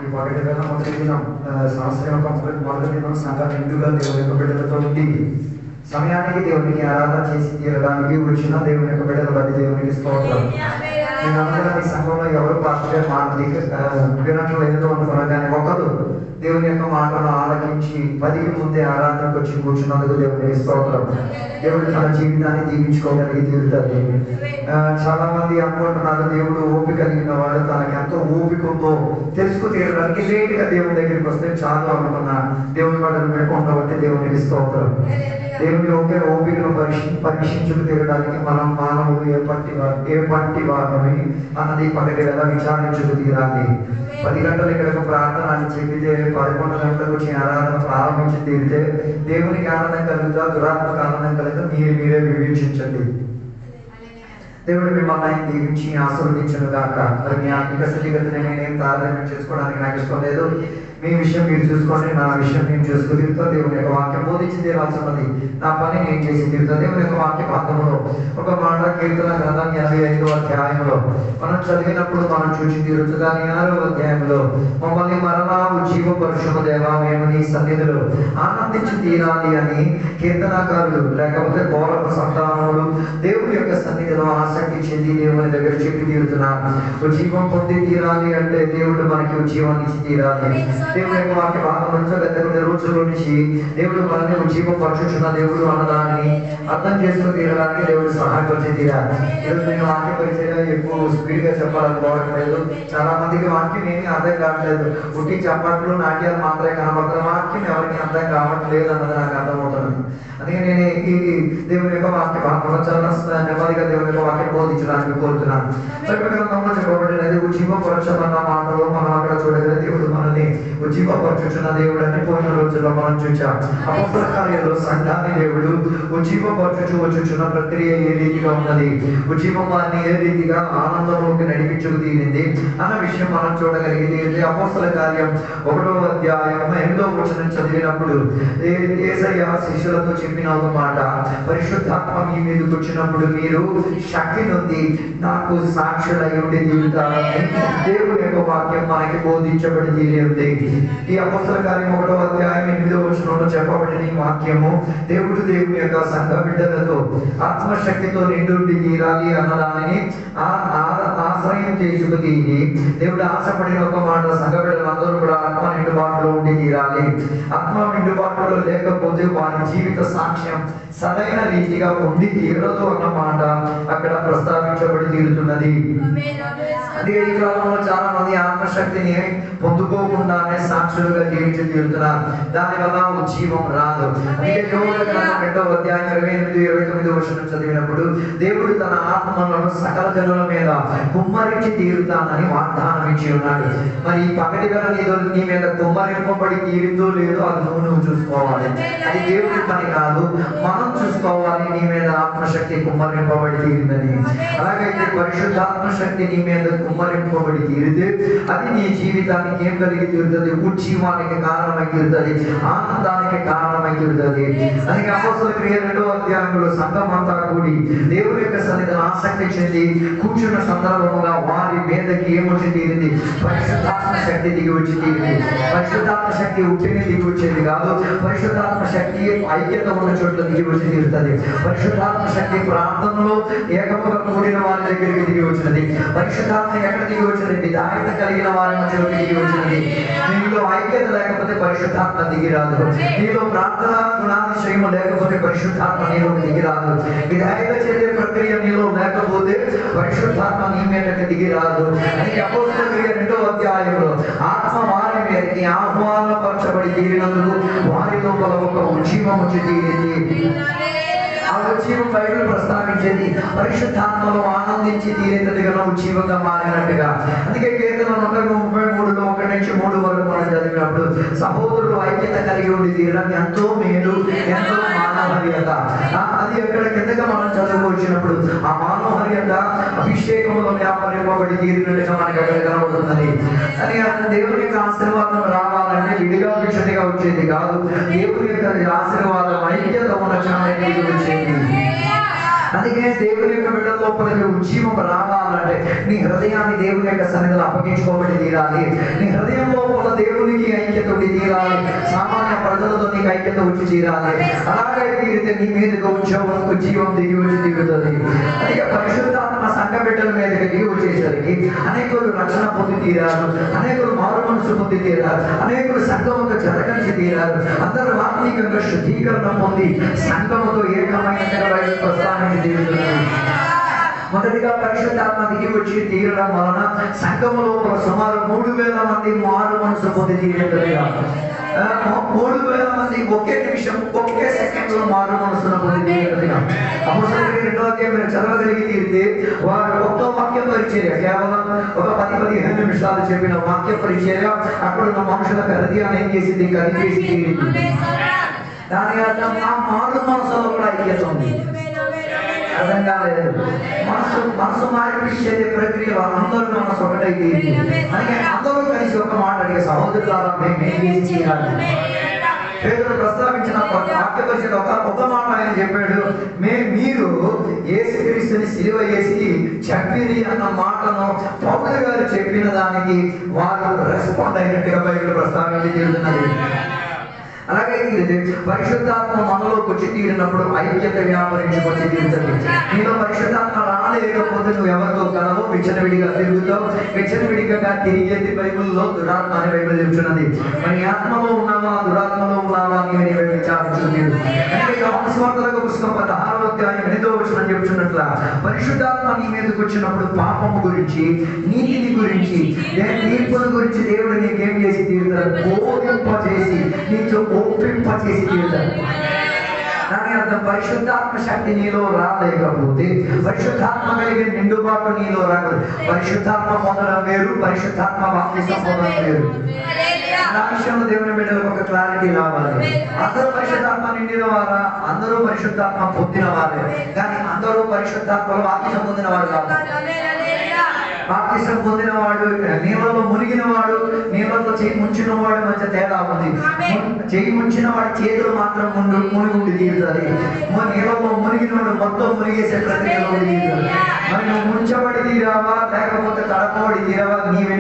ఈ మొదటి వేళ మొదటి దినం సంవత్సరం యొక్క మొదటి దినం సంఘం నిండుగా దేవుని యొక్క బిడ్డలతో ఉండి సమయానికి దేవునికి ఆరాధన చేసి తీరడానికి వచ్చిన దేవుని యొక్క బిడ్డల బట్టి దేవునికి స్తోత్రం. నేనందరూ ఈ సంఘంలో ఎవరు పాస్టర్ మాట వినట్లు ఏదో అనుకున్నాను, కానీ ఒకరు దేవుని యొక్క మాటను ఆలకించి 10కి ముందే ఆరాధనకు వచ్చి కూర్చున్నందుకు దేవునికి స్తోత్రం. దేవుడు తన జీవితాన్ని దీవించుకోగలిగి తీరుతుంది. చాలా మంది అనుకుంటున్నారు దేవుడు ఓపిక కలిగిన వాడు, తనకి ఎంతో ఓపిక ఉందో తెలుసుకు తీరడానికి లేట్గా దేవుని దగ్గరికి వస్తే చాలు అనుకున్నా. దేవుని మాటలు ఉండబట్టి దేవునికి స్తోత్రం. దేవుని ఒకే ఓపికను పరీక్షించుకు తీరడానికి మనం మానవులు ఏ పట్టి వారమని అన్నది 10 వేళ విచారించుకు తీరాలి. 10 గంటలు ఇక్కడికి ప్రార్థన అని చెప్పితే 11 గంటలకు వచ్చి ఆరాధన ప్రారంభించి తీరితే దేవునికి ఆనందం కలుగుతా, దురాత్మక ఆనందం కలుగుతా మీరే వివేచించండి. దేవుడు మిమ్మల్ని దీవించి ఆశీర్వదించను గాక. మరి మీ ఆర్థిక స్థితిగతిని నేనేం తారతమ్యం చేసుకోవడానికి నాకు ఇష్టం లేదు. మీ విషయం మీరు చూసుకోండి, నా విషయం నేను చేసుకుని తీరుతా. దేవుని యొక్క వాక్యం బోధించి తీరాల్సినది, నా పని నేను చేసి తీరుతా. దేవుని యొక్క వాక్య భాగంలో ఒక మాట కీర్తన గ్రంథం 85వ అధ్యాయంలో మనం చదివినప్పుడు మనం చూసి తీరుతుంది. దాని 6వ అధ్యాయంలో మమ్మల్ని మరలా ఉజ్జీవపరచుము దేవా, మేము నీ సన్నిధిలో ఆనందించి తీరాలి అని కీర్తనకారులు లేకపోతే పౌరవ సంతానములు దేవుని యొక్క సన్నిధిలో ఆసక్తి చెంది దేవుని దగ్గర చెప్పి తీరుతున్నారు. ఉజ్జీవం పొంది తీరాలి అంటే దేవుడు మనకి ఉజ్జీవాన్ని ఇచ్చి తీరాలి. దేవుని యొక్క వాక్య భాగం నుంచి గత కొన్ని రోజుల నుంచి దేవుడు మనల్ని ఉజ్జీవం పరచుచున్న దేవుడు అన్నదాన్ని అర్థం చేసుకుని తీరడానికి దేవుడు సహాయపరిచి తీరాలి. ఈరోజు నేను వాక్య పరిచయం ఎక్కువ స్పీడ్ గా చెప్పాలనుకోవట్లేదు. చాలా మందికి వాక్యం ఏమీ అర్థం కావట్లేదు. ఉట్టి చప్పట్లు నాట్యాలు మాత్రమే కనబడుతున్న వాక్యం ఎవరికి అర్థం కావట్లేదు అన్నది నాకు అర్థమవుతున్నది. అందుకే నేను ఈ దేవుని యొక్క వాక్య భాగంలో చాలా నెమ్మదిగా దేవుని యొక్క వాక్యం బోధించడానికి కోరుతున్నాను. గ్రంథంలో చెప్పబడినది ఉజ్జీవపరచమన్న మాటలో మనం అక్కడ చూడగల దేవుడు మనల్ని ఉజ్జీవపరచుచున్న దేవుడు అని పోయిన రోజుల్లో మనం చూచాం. అపొస్తల కార్యాల్లో సంఘాన్ని దేవుడు ఉజ్జీవపరచుచు వచ్చుచున్న ప్రక్రియ ఏ రీతిగా ఉన్నది, ఉజ్జీవం వారిని ఏ రీతిగా ఆనందంలోకి నడిపించుకు తీరింది అన్న విషయం మనం చూడగలిగింది. అపొస్తల కార్యం 1వ అధ్యాయం 8వ వచనం చదివినప్పుడు యేసయ్య శిష్యులతో చెప్పిన ఒక మాట, పరిశుద్ధాత్మ మీ మీదకి వచ్చినప్పుడు మీరు శక్తి నుండి నాకు సాక్షులై ఉండి తీరుతారని దేవుని యొక్క వాక్యం మనకి బోధించబడి తీరింది. ఈ అపొస్తల కార్యం 1వ అధ్యాయం 8వ వచనంలో చెప్పబడిన ఈ వాక్యము దేవుడు దేవుని యొక్క సంఘ బిడ్డలతో ఆత్మశక్తితో నిండుండి తీరాలి అన్నదానిని ఆశ్రయం చేసుకు తీరి దేవుడు ఆశపడిన ఒక మాట, సంఘ బిడ్డలందరూ కూడా ఆత్మ నిండుబాటులో ఉండి తీరాలి. ఆత్మ నిండుబాటులో లేకపోతే వారి జీవిత సాక్ష్యం సరైన రీతిగా ఉండి తీరదు అన్నమాట అక్కడ ప్రస్తావించబడి తీరుతున్నది. అదే ఈ కాలంలో చాలా మంది ఆత్మశక్తిని పొందుకోకుండానే సాక్షులుగా జీవించి తీరుతున్నారు. దానివల్ల ఉజ్జీవం రాదు. అందుకే యోబు గ్రంథం 2వ అధ్యాయం 28-29 వచనం చదివినప్పుడు దేవుడు తన ఆత్మలను సకల జనుల మీద కుమ్మరించి తీరుతానని వాగ్దానం ఇచ్చి ఉన్నాడు. మరి ఈ పగటి వేళ నీ మీద కుమ్మరింపబడి తీరిందో లేదో అది నువ్వు చూసుకోవాలి. అది దేవుడి పని కాదు, మనం చూసుకోవాలి. నీ మీద ఆత్మశక్తి కుమ్మరింపబడి తీరిందని. అలాగైతే పరిశుద్ధాత్మశక్తి నీ మీద కుమ్మరింపబడి తీరితే అది నీ జీవితానికి ఏం కలిగి తీరుతుంది? ఉజ్జీవానికి కారణమై తీరుతుంది, ఆనందానికి కారణమై తీరుతుంది. అందుకే అపొస్తలుల క్రియలు 2వ అధ్యాయంలో సంఘం అంతా కూడి దేవుని యొక్క సన్నిధిని ఆసక్తి చెంది కూర్చున్న సందర్భంగా వారి మీదకి ఏమొచ్చి తీరింది? పరిశుద్ధాత్మ శక్తి దిగి వచ్చి తీరింది. పరిశుద్ధాత్మ శక్తి ఉట్టిని దిగి వచ్చేది కాదు, పరిశుద్ధాత్మ శక్తి ఐక్యత ఉన్న చోట్ల దిగి వచ్చి తీరుతుంది. పరిశుద్ధాత్మ శక్తి ప్రార్థనలో ఏకముగా కూడిన వారి దగ్గరికి దిగి వచ్చినది. పరిశుద్ధాత్మ ఎక్కడ దిగి వచ్చినది? విధాయత కలిగిన వారి మధ్యలో దిగి వచ్చినది. నీలో ఐక్యత లేకపోతే పరిశుద్ధాత్మ దిగి రాదు. నీలో ప్రార్థన గుణాతిశయము లేకపోతే పరిశుద్ధాత్మ నీలో దిగి రాదు. విధాయత చేసే ప్రక్రియ నీలో లేకపోతే పరిశుద్ధాత్మ నీ మీదకి దిగి రాదు. అందుకే అపొస్తలుల క్రియలు 2వ అధ్యాయంలో ఆత్మ వారి మీదకి ఆహ్వానపరచబడి తీరినందుకు వారి లోపల ఒక ఉజ్జీవం వచ్చి తీరింది. ఆ ఉజ్జీవం బైబిల్ ప్రస్తావించేది పరిశుద్ధాత్మలో ఆనందించి తీరేటట్టుగా ఉజ్జీవంగా మారినట్టుగా. అందుకే కీర్తన 133లో 1-3 వరకు మనం చదివినప్పుడు సహోదరులు ఐక్యత కలిగి ఉండి తీరడం ఎంతో మేలు, ఎంతో మానవీయత. అది ఎక్కడ కిందగా మనం చదువుకొచ్చినప్పుడు ఆ మానవీయత అభిషేకంలో వ్యాపరింపబడి తీరినట్టుగా మనకి అక్కడ కనబడుతున్నది. అని దేవుని యొక్క ఆశీర్వాదం రావాలంటే విడిగా విషతిగా వచ్చేది కాదు. దేవుని యొక్క ఆశీర్వాదం ఐక్యత ఉన్న వచ్చేది. అందుకే దేవుని యొక్క బిడ్డల లోపలికి ఉజ్జీవం రావాలి రావాలంటే నీ హృదయాన్ని దేవుని యొక్క సన్నిధిలో అప్పగించుకోబడి తీరాలి. నీ హృదయంలో ఉన్న దేవునికి ఐక్యత ఉండి తీరాలి. సామాన్య ప్రజలతో నీకు ఐక్యత వచ్చి తీరాలి. అలాగే తీరితే నీ మీదకు ఉద్యోగంకు జీవం దిగి వచ్చి తీరుతుంది. అందుకే పరిశుద్ధాత్మ సంఘ బిడ్డల మీదకి దిగి వచ్చేసరికి అనేకులు రక్షణ పొంది తీరారు, అనేకులు మారు మనసు పొంది తీరారు, అనేకులు సంఘముతో జరగలిసి తీరారు. అందరూ ఆత్మీయంగా శుద్ధీకరణ పొంది సంఘముతో ఏకమైన ప్రస్థానానికి తీరుతున్నారు. మొదటిగా పరిశుద్ధాత్మ దిగి వచ్చి తీరడం వలన సంఘములో సుమారు 3,000 మంది మారు మనసు పొంది తీరుతుందిగా. 3,000 మంది ఒకే నిమిషం ఒకే సెకండ్ లో మారు మనసును పొంది తీరుతుందిగా. అపోస్తలుల 2వ అధ్యాయం మీరు చదవగలిగి తీరితే వారు ఒక్క వాక్య పరిచర్య, కేవలం ఒక 10-15 నిమిషాలు చెప్పిన వాక్య పరిచర్య అక్కడ ఉన్న మనుషుల హృదయాన్ని ఏం చేసింది, కలిగేసి తీరింది. దాని అర్థం ఆ మారు మనసులో కూడా ఐక్యత ఉంది. అర్థం కాలేదు. మనసు మార్పిచ్చేది ప్రక్రియలో అందరూ మనసు ఒకటైతే అందుకే అందరూ కలిసి ఒక మాట అడిగే సహోదరులారా మేము చేయాలి. పేదలు ప్రస్తావించిన వాక్య పరిచయం ఒక మాట ఆయన చెప్పాడు, మీరు యేసుక్రీస్తుని సిలువ వేసి చెప్పిరి అన్న మాటను పౌలు గారు చెప్పిన దానికి వారు రెస్పాండ్ అయినట్టుగా బైబిల్ ప్రస్తావించి తీరుతున్నది. అలాగే పరిశుద్ధాత్మ మనలోకి వచ్చి తీరినప్పుడు ఐక్యత వ్యాపరించుకొచ్చి తీరుతుంది. నీలో పరిశుద్ధాత్మ రాలేకపోతే నువ్వు ఎవరితో కలవో విచ్చలవిడిగా తిరుగుతావు. విచ్చలవిడిగా తిరిగేది బైబిల్లో దురాత్మ అని బైబిల్ చెప్తున్నది. మరి ఆత్మలో ఉన్నావా దురాత్మలో ఉన్నావా అని విచారించుంది. అంటే యోహాను సువార్త పుస్తకం 16వ అధ్యాయం 8వ వచనం చెప్తున్నట్ల పరిశుద్ధాత్మ నీ మీదకి వచ్చినప్పుడు పాపము గురించి, నీతిని గురించి, తీర్పుల గురించి దేవుడు నీకేం చేసి తీరుతాడు, బోధింపజేసి నీకు ఒప్పింపచేసి తీరుతాడు. దాని అర్థం పరిశుద్ధాత్మ శక్తి నీలో రాలేకపోతే, పరిశుద్ధాత్మ కలిగిన నిండుబాటు నీలో రాదు. పరిశుద్ధాత్మ పొందడం వేరు, పరిశుద్ధాత్మ బాప్తిసం పొందడం వేరు. ఆ విషయంలో దేవుని బిడ్డలకు ఒక క్లారిటీ రావాలి. అందరూ పరిశుద్ధాత్మ నిండిన వారా, అందరూ పరిశుద్ధాత్మ పొందిన వారే, కానీ అందరూ పరిశుద్ధాత్మలో బాప్తిసం పొందిన వారు కాదు. బాప్తిసం పొందిన వాడు, నీళ్ళలో మునిగిన వాడు, నీళ్ళలో చేయి ముంచిన వాడు మధ్య తేడా ఉంది. చేయి ముంచిన వాడి చేతులు మాత్రం మునిగి తీరుతుంది. నీళ్ళలో మునిగిన వాడు మొత్తం మునిగేసే ప్రక్రియలో తీరుతుంది. మరి నువ్వు ముంచబడి తీరావా లేకపోతే తడపబడి తీరావా, నీవే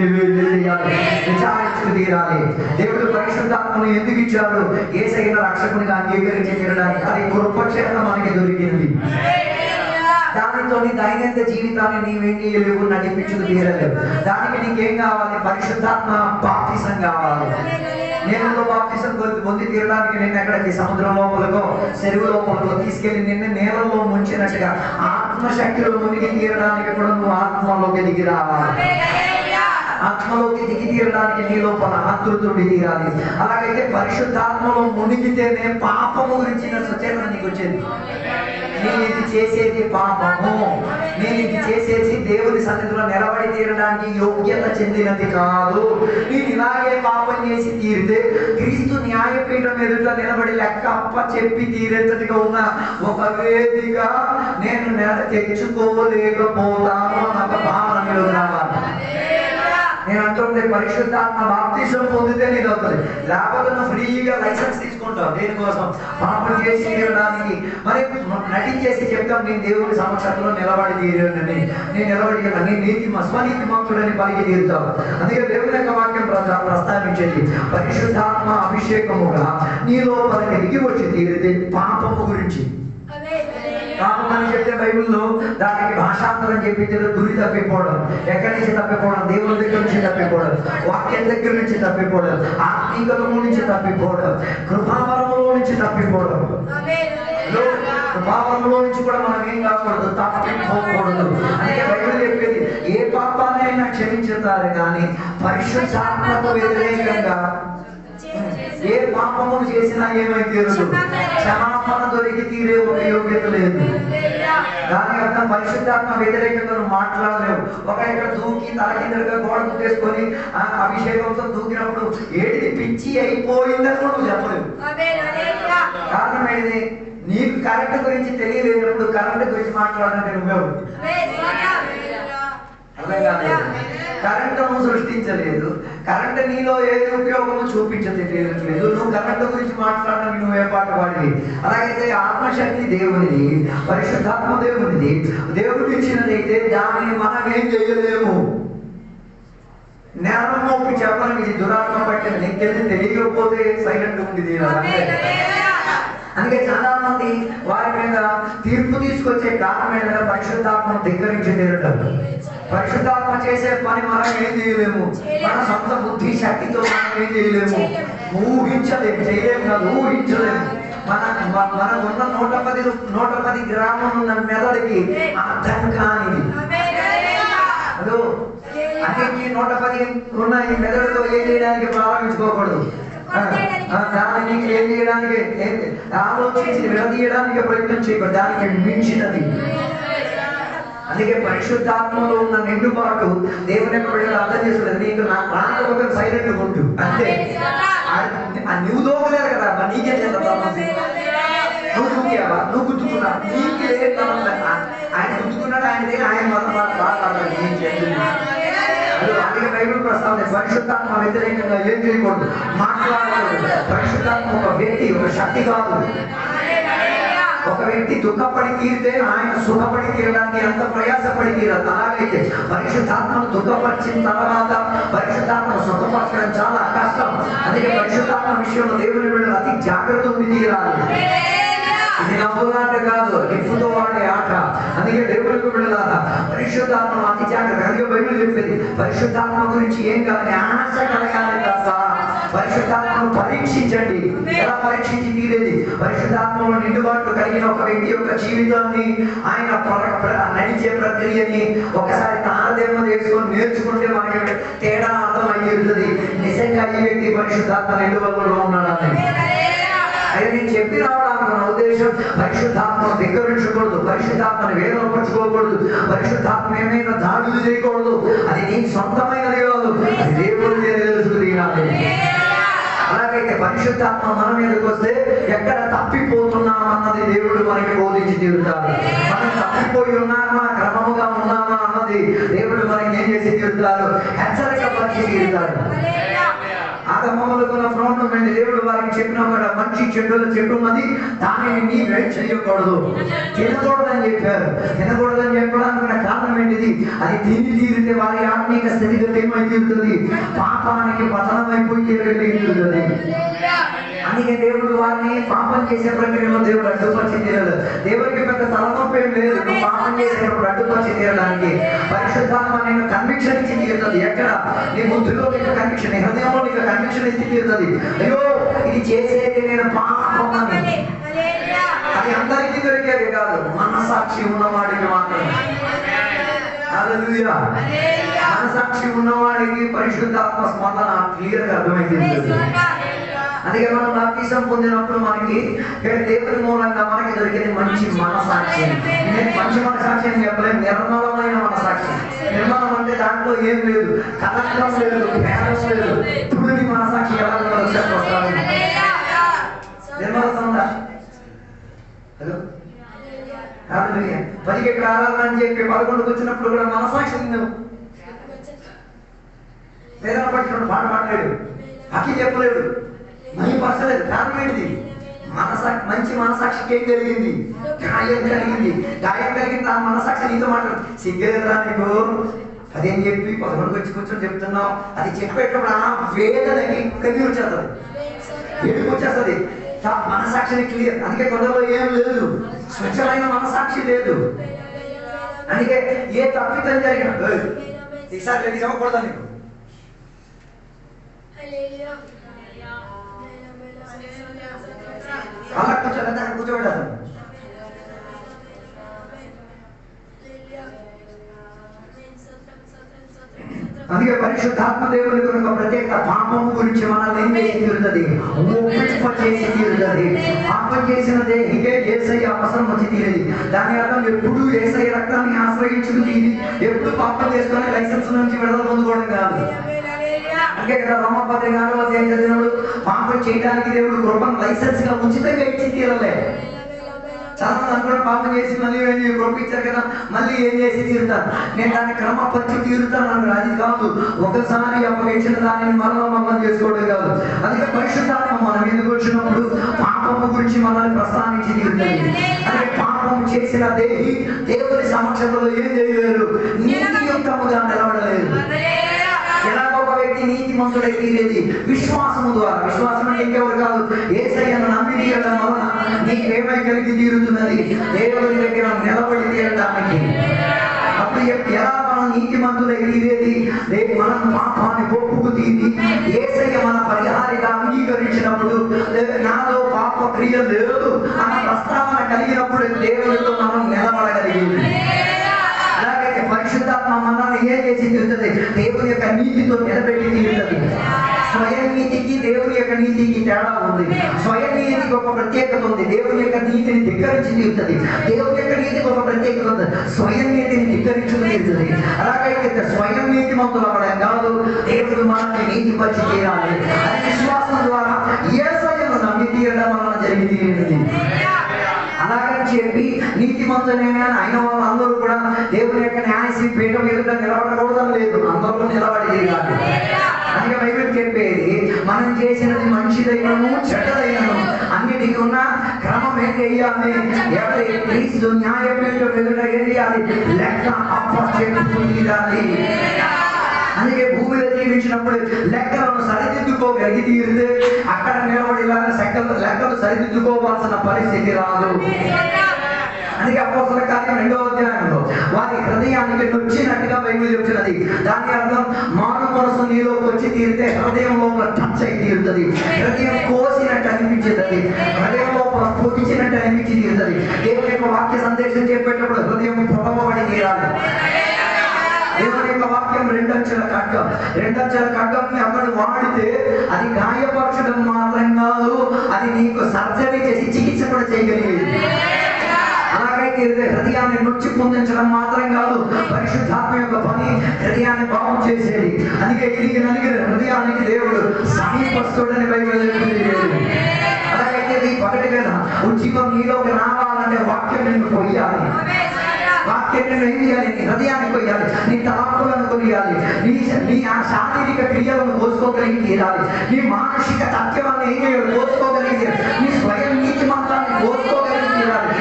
విచారించుకు తీరాలి. దేవుడు పరిశుద్ధాత్మను ఎందుకు ఇచ్చాడు? యేసయ్య రక్షకునిగా అంగీకరించి తీరడానికి. అది కృపచేత మనకి దొరికింది. దానితో నీ దైనందిన జీవితాన్ని నీవేం చేయలేవు, నడిపించుకు తీరలేవు. దానికి నీకేం కావాలి? పరిశుద్ధాత్మ బాప్తిసం కావాలి. నీళ్ళలో బాప్తిసం పొంది తీరడానికి నిన్ను ఎక్కడికి సముద్రం లోపలకో చెరువు లోపలకో తీసుకెళ్లి నిన్ను నీళ్ళలో ముంచినట్టుగా ఆత్మశక్తిలో మునిగి తీరడానికి కూడా నువ్వు ఆత్మలోకి దిగి రావాలి. ఆత్మలోకి దిగి తీరడానికి నీ లోపల ఆతృతుడి తీరాలి. అలాగైతే పరిశుద్ధాత్మలో మునిగితేనే పాపము గురించిన సచేతన నీకు వచ్చేది. నేను ఇది చేసేది పాపము, నేను ఇది చేసేసి దేవుని సన్నిధిలో నిలబడి తీరడానికి యోగ్యత చెందినది కాదు. నేను ఇలాగే పాపం చేసి తీరితే క్రీస్తు న్యాయపీఠం ఎదుట నిలబడి లెక్క అప్ప చెప్పి తీరేటట్టుగా ఉన్న ఒక వేదిక నేను తెచ్చుకోలేకపోతాను అన్న భావన మీద రావాలి. నేను అంటుంది పరిశుద్ధాత్మ బాప్తిసం పొందితే నీకు అవుతుంది. లేకపోతే నువ్వు ఫ్రీగా లైసెన్స్ తీసుకుంటావు దేనికోసం? పాపం చేసి తీరడానికి. మరి నటించేసి చెప్తాం నేను దేవుడి సమక్షంలో నిలబడి తీరని, నేను నిలబడి నేను స్వనీతి మంతుడని పలికి తీరుతావు. అందుకే దేవుని యొక్క వాక్యం ప్రస్తావించేది పరిశుద్ధాత్మ అభిషేకముగా నీలో పలికి దిగి వచ్చి తీరితే పాపము గురించి. పాపం అని చెప్తే బైబిల్లో దానికి భాషాంతరం చెప్పింది గురి తప్పిపోవడం. ఎక్కడి నుంచి తప్పిపోవడం? దేవుని దగ్గర నుంచి తప్పిపోవడం, వాక్యం దగ్గర నుంచి తప్పిపోవడం, ఆత్మీకతము నుంచి తప్పిపోవడం, కృపావరములో నుంచి తప్పిపోవడం. కృపావరంలో నుంచి కూడా మనం ఏం కాకూడదు, తప్పిపోకూడదు. అందుకే బైబిల్ చెప్పేది ఏ పాపాన్నైనా క్షమించుతారు కానీ పరిశుద్ధాత్మకు వ్యతిరేకంగా ఏ పాపములు చేసినా ఏమైతే క్షమాపణ దొరికి తీరే ఒక యోగ్యత లేదు. దాని అర్థం పరిశుద్ధాత్మ వ్యతిరేకంగా నువ్వు మాట్లాడలేవు. ఒక ఇక్కడ దూకి తలకిందలుగా గోడ దూకేసుకొని అభిషేకంతో దూకినప్పుడు ఏది పిచ్చి అయిపోయిందని కూడా నువ్వు చెప్పలేవు. కారణం ఏంటి? నీకు కరెంట్ గురించి తెలియలేనప్పుడు కరెంట్ గురించి మాట్లాడాలంటే నువ్వెవరు? అర్థం కాలేదు. కరెంటును సృష్టించలేదు. కరెంటు నీలో ఏ ఉపయోగము చూపించలేదు. నువ్వు కరెంటు గురించి మాట్లాడడానికి నువ్వు ఏ పాట పాడి. అలాగైతే ఆత్మశక్తి దేవునిది, పరిశుద్ధాత్మ దేవునిది. దేవుడు ఇచ్చినదైతే దానిని మనం ఏం చేయలేము. నేరం మోపి చెప్పని ఇది దురాత్మ పట్టిన నీకెళ్ళి తెలియకపోతే సైలెంట్ ఉంది. అందుకే చాలా మంది వారి మీద తీర్పు తీసుకొచ్చే కారణం ఏంటంటే పరిశుద్ధాత్మను ధిక్కరించి తీరటం. పరిశుద్ధాత్మ చేసే పని మనం ఏం చేయలేము. మన సొంత బుద్ధి శక్తితో మనం ఏం చేయలేము. ఊహించలేము, చేయలేము కాదు, ఊహించలేము. మనకున్న 110 గ్రాములు ఉన్న మెదడుకి అర్థం కానిది. అదో అన్నింటి 110 ఉన్న ఈ మెదడుతో ఏం చేయడానికి ప్రారంభించుకోకూడదు. దాన్ని ఏం చేయడానికి ఆలోచించి విడదీయడానికి ప్రయత్నం చేయకూడదు. దానికి మించినది. అందుకే పరిశుద్ధాత్మలో ఉన్న నిండుబాటు దేవుని యొక్క బిడ్డలు అర్థం చేసుకున్నది. నీకు నా ప్రాంతం ఒక సైలెంట్ ఉంటు అంతే. నువ్వు దోగలేదు కదా, నీకేం చేద్దాం. నువ్వు దూకావా, నువ్వు గుర్తుకున్నా, నీకు ఆయన గుర్తుకున్నాడు. ఆయన మాట్లాడాలి. అందుకే బైబిల్ ప్రస్తావన పరిశుద్ధాత్మ వ్యతిరేకంగా ఏం చేయకూడదు, మాట్లాడకూడదు. పరిశుద్ధాత్మ ఒక వ్యక్తి, ఒక శక్తి కాదు. ఒక వ్యక్తి దుఃఖపడి తీరితే ఆయన సుఖపడి తీరడానికి ఎంత ప్రయాసపడి తీరాలి. అలాగైతే పరిశుద్ధాత్మను దుఃఖపరిచిన తర్వాత పరిశుద్ధాత్మను సుఖపరచడం చాలా కష్టం. అందుకే పరిశుద్ధాత్మ విషయంలో దేవుని బిడ్డలు అతి జాగ్రత్త ఉండి తీరాలి. ఇది నవ్వులాట కాదు, నిప్పుతో వాడే ఆట. అందుకే దేవునికి బిడ్డలారా పరిశుద్ధాత్మ అతి జాగ్రత్త. అందుకే బైబిల్ చెప్పేది పరిశుద్ధాత్మ గురించి ఏం కాదని ఆశ కలగాలి తప్ప పరిశుద్ధాత్మను పరీక్షించండి. ఎలా పరీక్షించి తీరేది? పరిశుద్ధాత్మలో నిండుబాటు కలిగిన ఒక వ్యక్తి యొక్క జీవితాన్ని, ఆయన నడిచే ప్రక్రియని ఒకసారి తారదేమో చేసుకొని నేర్చుకుంటే మనకి తేడా అర్థం అయ్యేది. నిజంగా ఈ వ్యక్తి పరిశుద్ధాత్మ నిండుబాటులో ఉన్నాడని. అయితే నేను చెప్పి రావడానికి నా ఉద్దేశం పరిశుద్ధాత్మను ధిక్కరించకూడదు, పరిశుద్ధాత్మను వేదనపరచుకోకూడదు, పరిశుద్ధాత్మ ఏమైనా దాడులు చేయకూడదు. అది నీకు సొంతమైనది కాదు, అది దేవుడు తెలుసుకుని. అలాగైతే పరిశుద్ధాత్మ మన మీదకి వస్తే ఎక్కడ తప్పిపోతున్నామన్నది దేవుడు మనకి బోధించి తీరుతాడు. మనం తప్పిపోయి ఉన్నామా, క్రమముగా ఉన్నామా అన్నది దేవుడు మనకి ఏం చేసి తీరుతాడు, హెచ్చరిక పరిచి తీరుతాడు. ఆగమములకున్న ప్రోన్నమైన దేవుడు వారికి చెప్పిన మంచి చెడుల చెట్టు ఉన్నది, దానిని నీవే చేయకూడదు, తినకూడదని చెప్పారు. తినకూడదని చెప్పడానికి కారణం ఏంటిది? అది తిని తీరితే వారి ఆత్మీక స్థితిగతి ఏమై తీరుతుంది, పాపానికి పతనమైపోయి తీరుతుంది. అందుకే దేవుడు వారిని పాపం చేసే ప్రక్రియలో దేవుడు అడ్డుపరిచి తీరదు. దేవుడికి పెద్ద తలనొప్పి ఏం లేదు పాపం చేసేటప్పుడు అడ్డుపరిచి తీరడానికి. పరిశుద్ధాత్మ నేను కన్విక్షన్ ఇచ్చి తీరుతుంది. ఎక్కడ? నీ బుద్ధిలో నీకు కన్విక్షన్, నీ హృదయంలో నీకు కన్విక్షన్ ఇచ్చి తీరుతుంది. అయ్యో ఇది చేసేది నేను పాపం అని. అది అందరికీ దొరికేది కాదు, మనసాక్షి ఉన్నవాడికి మాత్రమే. హల్లెలూయా. మనసాక్షి ఉన్నవాడికి పరిశుద్ధాత్మ స్పందన క్లియర్ గా అర్థమైంది. అందుకే మనం బాప్తిసం పొందినప్పుడు మనకి దేవుని మూలంగా మనకి దొరికేది మంచి మనసాక్షి. నేను మంచి మనసాక్షి అని చెప్పలేదు, నిర్మలమైన మనసాక్షి. నిర్మలం అంటే దాంట్లో ఏం లేదు, కలత్వం లేదు, భేదం లేదు. ఇప్పుడు నీ మనసాక్షి ఎలా వస్తాను నిర్మలత ఉందా? హలో, పదికి ఎక్కడ ఆరాధన అని చెప్పి 11కు వచ్చినప్పుడు కూడా మనసాక్షి నువ్వు వేదన పట్టినప్పుడు పాట పాడలేడు, హక్కి చెప్పలేడు, మహిపరచలేదు. కారణం ఏంటిది? మంచి మనసాక్షికి ఏం కలిగింది? గాయం కలిగింది. గాయం కలిగింది. ఆ మనసాక్షి నీతో మాట్లాడు, సిగ్గేదా నీకు అదేం చెప్పి 11కు వచ్చి కూర్చొని చెప్తున్నావు. అది చెప్పేటప్పుడు ఆ వేదనకి కలిగి వచ్చేస్తుంది, ఏడుపు వచ్చేస్తుంది. మనసాక్షిని క్లియర్. అందుకే కొందరిలో ఏం లేదు, స్వచ్ఛమైన మనసాక్షి లేదు. అందుకే ఏ తప్పితం జరిగిన ఈసారి లేదు ఇవ్వకూడదా నీకు? అలా కూర్చోలేదా? కూర్చోబెట్టాను. అందుకే పరిశుద్ధాత్మ దేవుని యొక్క ప్రత్యేక పాపం గురించి మనల్ని ఏం చేసి తీరుతుంది, ఒప్పింపచేసి తీరుతుంది. పాపం చేసిన దేహికే యేసయ్య అవసరం వచ్చి తీరేది. దాని అర్థం ఎప్పుడు యేసయ్య రక్తాన్ని ఆశ్రయించుకుని ఎప్పుడు పాపం చేసుకొని లైసెన్స్ నుంచి విడుదల పొందుకోవడం కాదు. అందుకే కదా రోమపత్రిక 6వ అధ్యాయం చదివినప్పుడు పాపం చేయడానికి దేవుడు కృపను లైసెన్స్ గా ఉచితంగా ఇచ్చి తీరలే. చాలా మంది అనుకున్న పాపం చేసి మళ్ళీ పంపించారు కదా, మళ్ళీ ఏం చేసి తీరుతారు, నేను దాన్ని క్రమపరిచి తీరుతాను అన్నారు. అది కాదు, ఒకసారి అప్పగించిన దానిని మమ్మల్ని చేసుకోవడం కాదు. అందుకే పరిశుద్ధాత్మ మనం ఎందుకు వచ్చినప్పుడు పాపము గురించి మనల్ని ప్రస్తావించి తీరుతుంది. అదే పాపం చేసిన దేహి దేవుని సమక్షంలో ఏం చేయలేరు, నీతియుక్తముగా నిలబడలేదు. ఎలాగో ఒక వ్యక్తి నీతిమంతుడై తీరేది విశ్వాసము ద్వారా. విశ్వాసం అంటే ఇంకెవరు కాదు, యేసయ్యను నమ్మి తీరడం వలన నీకేమై కలిగి తీరుతున్నది, దేవుని దగ్గర నిలబడి తీరడానికి. అప్పుడు ఎలా మనం నీతిమంతులై తీరేది, మనం పాపాన్ని ఒప్పుకు తీరి యేసయ్య మన పరిహారిగా అంగీకరించినప్పుడు, నాలో పాప క్రియ లేదు అన్న ప్రస్తావన కలిగినప్పుడు దేవునితో మనం నిలబడగలిగింది. అలాగైతే పరిశుద్ధాత్మ మనల్ని ఏం చేసి తీరుతుంది, దేవుని యొక్క నీతితో నిలబెట్టి తీరుతుంది. స్వయం నీతికి దేవుని యొక్క నీతికి తేడా ఉంది. స్వయం నీతికి ఒక ప్రత్యేకత ఉంది, దేవుని యొక్క నీతిని ధిక్కరించి తీరుతుంది. దేవుని యొక్క నీతికి ఒక ప్రత్యేకత ఉంది, స్వయం నీతిని ధిక్కరించి తీరుతుంది. అలాగైతే స్వయం నీతి మంతులు అవ్వడం కాదు, దేవుడు మనల్ని నీతి పరిచి తీరాలి. అది విశ్వాసం ద్వారా యేసయ్యను నమ్మి తీరడం వలన జరిగి తీరింది. అలాగని చెప్పి నీతిమంతులైన అయిన వాళ్ళందరూ కూడా దేవుని యొక్క న్యాయశ్రీ పీఠం ఎదుట నిలబడకూడదని లేదు, అందరూ నిలబడి తీరాలి. అందుకే బైబిల్ చెప్పేది, మనం చేసినది మంచిదైనను చెడ్డదైనను అన్నిటికీ ఉన్న క్రమం ఏం చేయాలి, ఎవరి క్రీస్తు న్యాయపీఠం ఎదుట ఏం చేయాలి, లెక్క అప్పచెప్పు తీరాలి. అందుకే భూమిలో జీవించినప్పుడు లెక్కలను సరిదిద్దుకోగలిగి తీరితే అక్కడ నిలబడి లెక్కలు సరిదిద్దుకోవాల్సిన పరిస్థితి రాదు. అందుకే అపోస్తల కార్యం 2వ అధ్యాయంలో వారి హృదయానికి నొచ్చినట్టుగా బైబిల్ చెప్తున్నది. దాని అర్థం మారు మనసు నీలోకి వచ్చి తీరితే హృదయంలో టచ్ అయి తీరుతుంది, హృదయం కోసినట్టు అనిపించేది, హృదయంలో పొడిచినట్టు అనిపించి తీరుతుంది. దేవుని యొక్క వాక్య సందేశం చెప్పేటప్పుడు హృదయం పొడవబడి తీరాలి. దేవుని యొక్క వాక్యం రెండంచెల ఖడ్గంని అతడు వాడితే అది గాయపరచడం మాత్రం కాదు, అది నీకు సర్జరీ చేసి చికిత్స కూడా చేయగలిగేది. అలాగైతే హృదయాన్ని నొచ్చి పొందించడం మాత్రం కాదు, పరిశుద్ధాత్మ యొక్క పని హృదయాన్ని బాగు చేసేది. అందుకే ఇరిగి నలిగిన హృదయానికి దేవుడు సమీపస్తుడని బైబిల్ చెప్తుంది. అలాగైతే ఈ పగటి మీద ఉజ్జీవం నీలోకి రావాలంటే వాక్యం నిన్ను కొయ్యాలి. వాక్యం నిన్ను ఏం చేయాలి, నీ హృదయాన్ని కొయ్యాలి, నీ తలంపులను కొయ్యాలి, నీ ఆ శారీరక క్రియలను కోసుకోగలిగి తీరాలి, నీ మానసిక తత్వాన్ని ఏం చేయాలి కోసుకోగలిగి, నీ స్వయం నీతి మాత్రాన్ని కోసుకోగలిగి తీరాలి.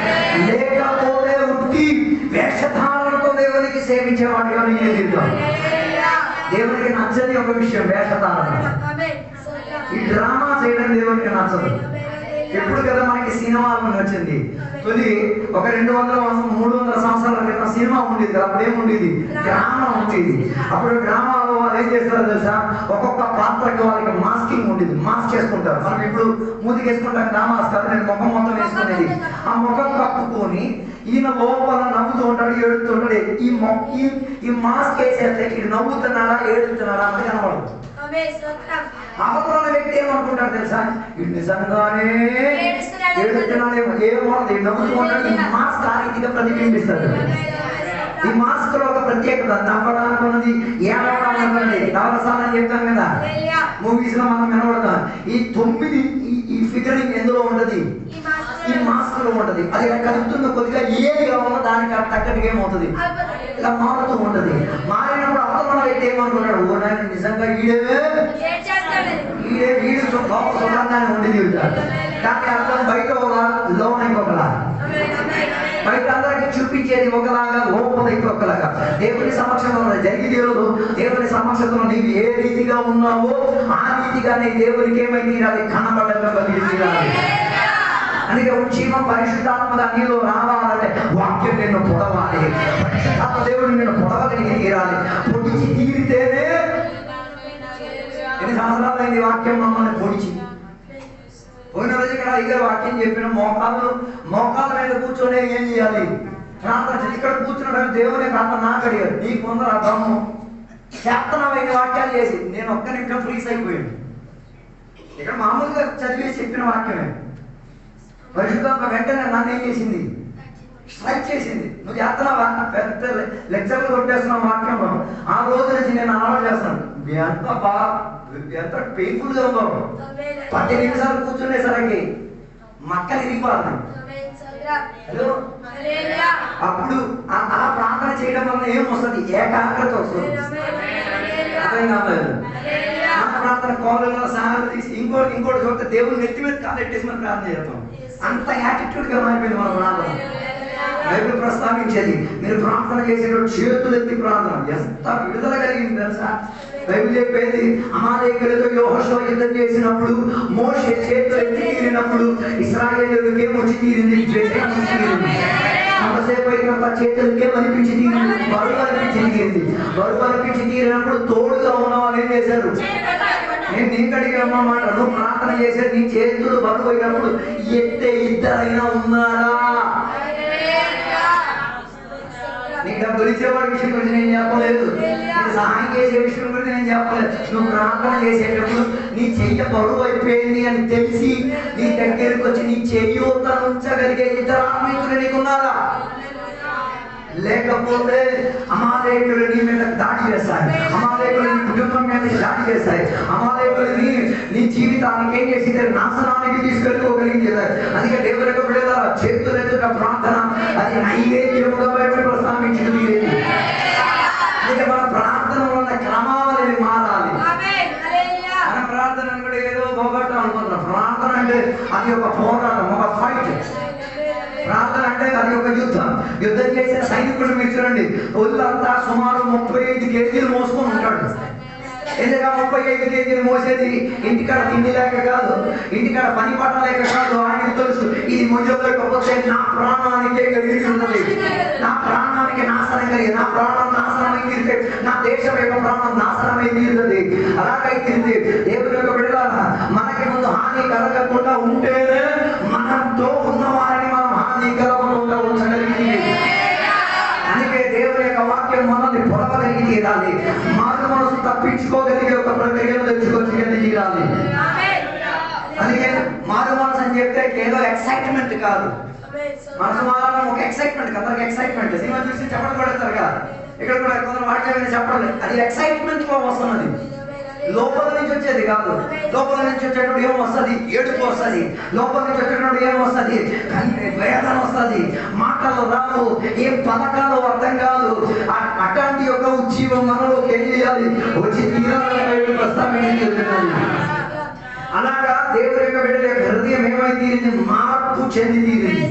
లేకపోతే ఉట్టి వేషధారణతో దేవునికి సేవించేవాడిగా నీకే తీరుతాం. దేవునికి నచ్చని ఒక విషయం వేషధారణ. ఈ డ్రామా చేయడం దేవునికి నచ్చదు. ఎప్పుడు కదా మనకి సినిమాలు వచ్చింది, తొలి ఒక 200-300 సంవత్సరాల క్రితం సినిమా ఉండేది కదా, అప్పుడు ఏముండేది, డ్రామా ఉండేది. అప్పుడు డ్రామాలో వాళ్ళు ఏం చేస్తారో తెలుసా, ఒక్కొక్క పాత్రకి వాళ్ళకి మాస్కింగ్ ఉండేది, మాస్క్ చేసుకుంటారు. మనం ఇప్పుడు మూతికి వేసుకుంటాం డ్రామాస్ కదా, నేను ముఖం మొత్తం వేసుకునేది. ఆ ముఖం కప్పుకొని ఈయన లోపల నవ్వుతూ ఉంటాడు, ఏడుతూ ఉంటాడు. ఈ మాస్క్ వేసేస్తే ఇది నవ్వుతున్నారా ఏడుతున్నారా అని కనబడదు. అవతల వ్యక్తి ఏమనుకుంటాడు తెలుసా, ఇది నిజంగానే ఏడుస్తున్నాడేమో, ఏమోది నవ్వుతూ ఉంటాడు. మాస్క్ ఆ రీతిగా ప్రతిబింబిస్తాడు. ఈ మాస్క్ లో ఒక ప్రత్యేకత, నవ్వడానికి ఉన్నది, ఏడవడానికి ఉన్నది, నవరసాలని చెప్తాం కదా మూవీస్ లో మనం వినబడతాం. ఈ 9 ఈ ఫిగరింగ్ ఎందులో ఉంటది, ఈ మాస్క్ లో ఉంటది. అది కలుపుతున్న కొద్దిగా ఏది కావాలో దానికి తగ్గట్టుగా ఏమవుతుంది, ఇలా మారుతూ ఉంటది. మారినప్పుడు అవతల వ్యక్తి ఏమనుకుంటాడు, ఓ నాయన నిజంగా వీడు సుఖంగానే ఉండి తీరుతాడు. దాని అర్థం బయట ఒకలా లోన ఇంకొకలా, బయట అందరికి చూపించేది ఒకలాగా, లోపల ఇంకొకలాగా. దేవుని సమక్షంలో జరిగి తీరదు. దేవుని సమక్షంలో నీవు ఏ రీతిగా ఉన్నావో ఆ రీతిగానే దేవునికి ఏమై తీరాలి, కనబడంగా కలిగి తీరాలి. అందుకే ఉజ్జీవం పరిశుద్ధాత్మగా నీలో రావాలంటే వాక్యం నిన్ను పొడవాలి. పరిశుద్ధాత్మ దేవుడు నిన్ను పొడవగలిగి తీరాలి. పొడిచి తీరితేనే. ఎన్ని సంవత్సరాలైంది వాక్యం మమ్మల్ని పొడిచి. పోయిన రోజు ఇక్కడ ఇదే వాక్యం చెప్పిన మోకాళ్ళ మీద కూర్చొని ఏం చేయాలి, ప్రార్థన. ఇక్కడ కూర్చున్నాడు దేవుని ప్రార్థన నాకు అడిగారు, నీకు కొందరు ఆ బ్రహ్మం శాస్త్రమైన వాక్యాలు చేసి నేను ఒక్క నిమిషం ఫ్రీజ్ అయిపోయాను. ఇక్కడ మామూలుగా చదివేసి చెప్పిన వాక్యమే. పరిశుద్ధాత్మ వెంటనే నన్ను ఏం చేసింది, స్ట్రైక్ చేసింది. నువ్వు చేస్తున్నావా, పెద్ద లెక్చర్లు కొట్టేస్తున్నావు వాక్యంలో. ఆ రోజు నుంచి నేను అలవాటు చేస్తాను. ఎంత పెయిన్ఫుల్ గా ఉందో. 10 నిమిషాలు కూర్చునేసరికి మక్కలు ఇరిగిపోతున్నాయి. హలో, అప్పుడు అలా ప్రార్థన చేయడం వల్ల ఏమొస్తుంది? ఏకాగ్రత వస్తుంది. అర్థం కాలేదు. మన ప్రార్థన కాలంలో సహాయం తీసి ఇంకోటి చూస్తే దేవుని నెత్తి మీద కాలెట్టేసి మనం ప్రార్థన చేస్తాం. అంత యాటిట్యూడ్ గా మారిపోయింది మన ప్రార్థన. బైబిల్ ప్రస్తావించేది, మీరు ప్రార్థన చేసేటప్పుడు చేతులు ఎత్తి ప్రార్థన. ఎంత విడుదల కలిగింది తెలుసా? బైబిల్ చెప్పేది, అమాలేకులతో యెహోషువ యుద్ధం చేసినప్పుడు మోషే చేతులు ఎత్తి తీరినప్పుడు ఇశ్రాయేలీయులకి ఏమొచ్చి తీరింది? అంతసేపు అయిన చేతులకే అనిపించి తీరింది, బరువు అనిపించి తీరింది. బరువు అనిపించి తీరినప్పుడు తోడుగా ఉన్న వాళ్ళు ఏం చేశారు? నేను నీకడిగా అన్నమాట, నువ్వు ప్రార్థన చేసేది నీ చేతులు బరువు అయినప్పుడు ఎత్తే ఇద్దరైనా ఉన్నారా? నీకు డబ్బులు ఇచ్చేవాడి విషయం గురించి నేను చెప్పలేదు, నీకు సహాయం చేసే విషయం గురించి నేను చెప్పలేదు. నువ్వు ప్రార్థన చేసేటప్పుడు నీ చెయ్యి బరువు అయిపోయింది అని తెలిసి నీ దగ్గరికి వచ్చి నీ చెయ్యి ఉంచగలిగే ఇద్దరు ఆత్మీయులు నీకున్నారా? లేకపోతే అమాలేకులు నీ మీద దాడి చేస్తాయి, అమాలేకులు నీ కుటుంబం మీద దాడి చేస్తాయి, అమాలేకులు నీ జీవితానికి ఏం చేసి నాశనానికి తీసుకెళ్ళిపోగలిగింది. అందుకే దేవుని యొక్క బిడ్డలారా, చేతుల ఎదుట ప్రార్థన అది నైవేద్యముగా బైబిల్ ప్రస్తావించింది. అందుకే మన ప్రార్థన ఉన్న క్రమావళి మారాలి. మన ప్రార్థన కూడా ఏదో పోగొట్టాం అనుకుంటున్నాం. ప్రార్థన అంటే అది ఒక పోరాటం, ఒక ఫైట్. ప్రార్థన అంటే అది ఒక యుద్ధం చేసే సైనికుడు మీరు చూడండి, ఒళ్ళంతా సుమారు 35 కేజీలు మోసుకొని ఉంటాడు. ఎందుకంటే 35 కేజీలు మోసేది ఇంటికాడ తిండి లేక కాదు, ఇంటికాడ పని పట్ట లేక కాదు. ఆయనకు తెలుసు ఇది మొయ్యలేకపోతే నా ప్రాణానికే కలిగి ఉన్నది, నా ప్రాణానికి నాశనం కలిగి, నా ప్రాణం నాశనమై తీరితే నా దేశం యొక్క ప్రాణం నాశనమై తీరుతుంది. అలాగైతే దేవుని యొక్క బిడ్డలారా, మనకి ముందు హాని కలగకుండా ఉంటేనే మనతో ఉన్న వారిని మనం హాని కలగకుండా ఉంచగలిగింది. అందుకే దేవుని యొక్క వాక్యం మనల్ని పొడవగలిగి తీరాలి, మారు మనసు తప్పించుకోగలిగే ఒక ప్రక్రియను తెచ్చుకోగలిగి తీరాలి. అందుకే మారు మనసు అని చెప్తే ఏదో ఎక్సైట్మెంట్ కాదు, మనసు మారడం ఒక ఎక్సైట్మెంట్. కొందరికి ఎక్సైట్మెంట్ సినిమా చూసి చెప్పడం పడతారు కదా, ఇక్కడ కూడా కొందరు వాక్యాన్ని చెప్పడం, అది ఎక్సైట్మెంట్ లో వస్తున్నది, లోపల నుంచి వచ్చేది కాదు. లోపల నుంచి వచ్చేటప్పుడు ఏం వస్తుంది? ఏడుపు వస్తుంది. లోపల నుంచి వచ్చేటప్పుడు ఏం వస్తుంది? వేదన వస్తుంది, మాటలు రావు, ఏం పథకాలు అర్థం కాదు. అట్లాంటి యొక్క ఉజ్జీవం మనలోకి ఏం చేయాలి? వచ్చి తీరాలని ప్రస్తావించుతున్నాను. అలాగా దేవుని యొక్క బిడ్డల యొక్క హృదయం ఏమై తీరింది? మార్పు చెంది తీరింది.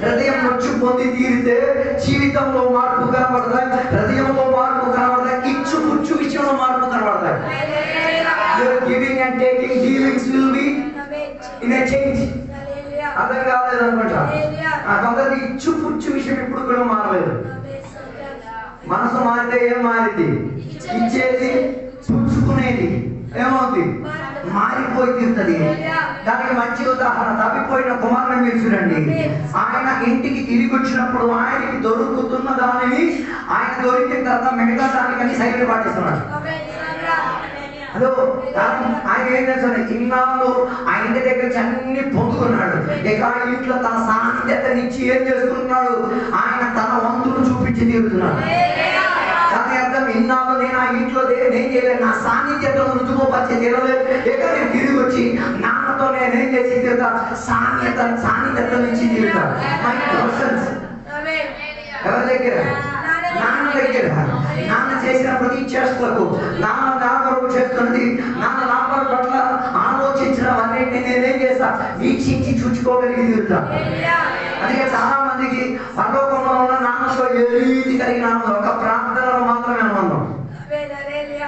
హృదయం వచ్చి పొంది తీరితే జీవితంలో మార్పు కనబడతాయి, హృదయంలో మార్పు కనబడతాయి, ఇచ్చు పుచ్చు విషయంలో మార్పు కనబడతాయి. Giving and taking dealings will be in a change. అర్థం కాలేదు అనుకుంటా. కొందరికి ఇచ్చు పుచ్చు విషయం ఇప్పుడు కూడా మారలేదు. మనసు మారితే ఏం మారింది? ఇచ్చేది పుచ్చుకునేది ఏమవుతుంది? మారిపోయి తీరుతుంది. దానికి మంచి ఉదాహరణ తప్పిపోయిన కుమారుని మీరు చూడండి. ఆయన ఇంటికి తిరిగి వచ్చినప్పుడు ఆయనకి దొరుకుతున్న దానిని ఆయన దొరికిన తర్వాత మిగతా దానికని సైకిల్ పాటిస్తున్నాడు. హలో, ఆయన ఏం చేస్తాడు? ఇన్నాళ్ళు ఆ ఇంటి దగ్గర అన్ని పొందుకున్నాడు. ఇక ఇంట్లో తన సాన్నిధ్యతనిచ్చి ఏం చేసుకుంటున్నాడు? ఆయన తన వంతును చూపించి తీరుతున్నాడు. దాని అర్థం, ఇన్నాళ్ళు నేను ఆ ఇంట్లో నేను చేయలేదు, నా సాన్నిధ్యత రుజువుపరిచే తీరలేదు. ఇక నేను తిరిగి వచ్చి నాన్నతో నేనేం చేసి తీరుతా? సాన్నిధ్యత నుంచి తీరుతా. మై పర్సన్స్ ఎవరి దగ్గర? నాన్న దగ్గర. నాన్న చేసిన ప్రతి చేష్టలకు, నాన్న నా కొరకు చేస్తున్నది, నాన్న నా కొరకు పట్ల ఆలోచించినవన్నింటినీ నేనేం చేస్తా? వీక్షించి చూసుకోగలిగి తీరుతా. అందుకే చాలా మందికి పరలోకంలో ఉన్న నాన్నతో ఏ రీతి కలిగిన ఒక ప్రార్థనలో మాత్రమే అనుబంధం.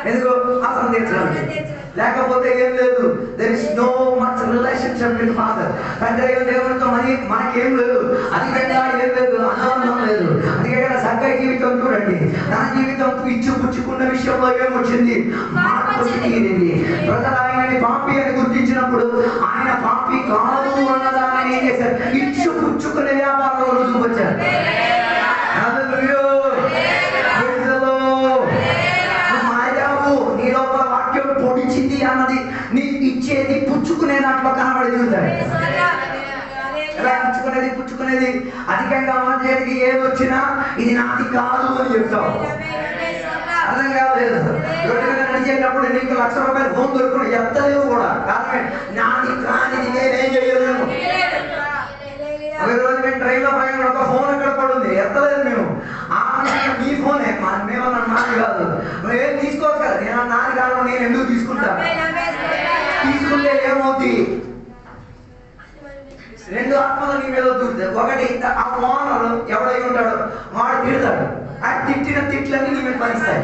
ఎందుకు? అసలు తీర్చడానికి, లేకపోతే ఏం లేదు. There is no much relationship with father. తండ్రి దేవునితో మనకేం లేదు, అధికంగా ఏం లేదు, ఆనందం లేదు. అందుకే కదా సంఘ జీవితం చూడండి, తన జీవితం ఇచ్చు పుచ్చుకున్న విషయంలో ఏమొచ్చింది? మార్పు తీరింది. ప్రజలు ఆయనని పాపి అని గుర్తించినప్పుడు ఆయన పాపి కాదు అన్నదాన్ని ఏం చేశారు? ఇచ్చు పుచ్చుకునే వ్యాపారంలో రుజువు వచ్చారు. నీ లోపల వాక్యం పొడిచింది అన్నది నీ ఇచ్చేది పుచ్చుకునే దాంట్లో కనబడి చూస్తాయి. ఎలా పుచ్చుకునేది? అధికంగా మన చేతికి ఏది వచ్చినా ఇది నాది కాదు అని చెప్తావు. అర్థం కాలేదు. రోడ్డు మీద నడిచేటప్పుడు నీకు ₹1,00,000 ఫోన్ దొరుకుతుంది, ఎత్తలేవు కూడా. కారణం నాది కానిది నేనేం చేయలేను. ఒక రోజు మేము ట్రైన్లో ప్రయాణం, ఒక ఫోన్ ఎక్కడ పడుంది, ఎత్తలేదు మేము. మీ ఫోనే మేమన్నా నాది కాదు, నువ్వేం తీసుకోవచ్చు కదా. నేను నాది కాదు, నేను ఎందుకు తీసుకుంటా? తీసుకుంటే ఏమవుతుంది? రెండు ఆత్మలు నీ మీద దూరుతాయి. ఒకటి ఆ ఓనరు ఎవడై ఉంటాడు వాడు తిడతాడు, ఆ తిట్టిన తిట్లన్నీ నీ మీద పనిస్తాయి.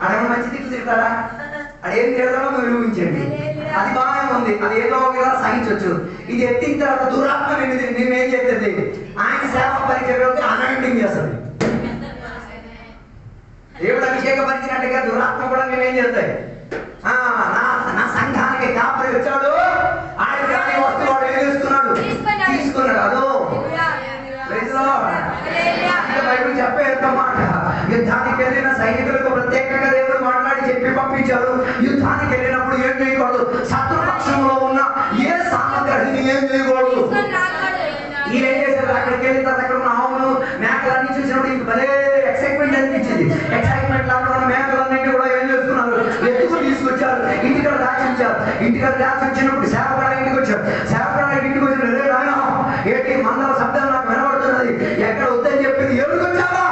అడేమో మంచి తిట్లు తిడతాడా? అదేం తిడతాడో మీరు ఊహించండి. అది బాగానే ఉంది, అది ఏదో ఒక సహించవచ్చు. ఇది ఎత్తిన తర్వాత దురాత్మ నేనేం చేస్తుంది, ఆయన సేవ పరిచయం అనాయింటింగ్ చేస్తుంది. దేవుడు అభిషేకపరిచినట్టుగా దురాత్మ కూడా నేనేం చేస్తాయి, నా సంఘానికి కాపరి వచ్చాడు, ఆయన వస్తువాడు ఏం చేస్తున్నాడు, తీసుకున్నాడు. అదో బైబిల్ చెప్పే మాట, యుద్ధానికి వెళ్ళిన సైనికులకు ప్రత్యేకంగా దేవుడు మాట్లాడి చెప్పి పంపించాడు. యుద్ధానికి వెళ్ళినప్పుడు ఏం చేయకూడదు, శత్రుపక్షంలో ఉన్న ఏ సామగ్రిని ఏం చేయకూడదు. ఈయన ఏం చేశారు, అక్కడికి వెళ్ళిన తర్వాత అక్కడ ఉన్న ఆవును మేకలన్నీ చూసినప్పుడు ఇంక భలే ఎక్సైట్మెంట్ అనిపించింది. ఎక్సైట్మెంట్ లాగా ఉన్న మేకలన్నింటి కూడా ఏం చేస్తున్నారు, ఎత్తుకు తీసుకొచ్చారు, ఇంటికాడ దాచించారు. ఇంటికాడ దాచించినప్పుడు సేవకుడు ఇంటికి వచ్చారు. సేవకుడు ఇంటికి వచ్చిన ఏంటి మందల శబ్దం నాకు వినబడుతున్నది, ఎక్కడ వద్దని చెప్పింది, ఎదురుకొచ్చావా?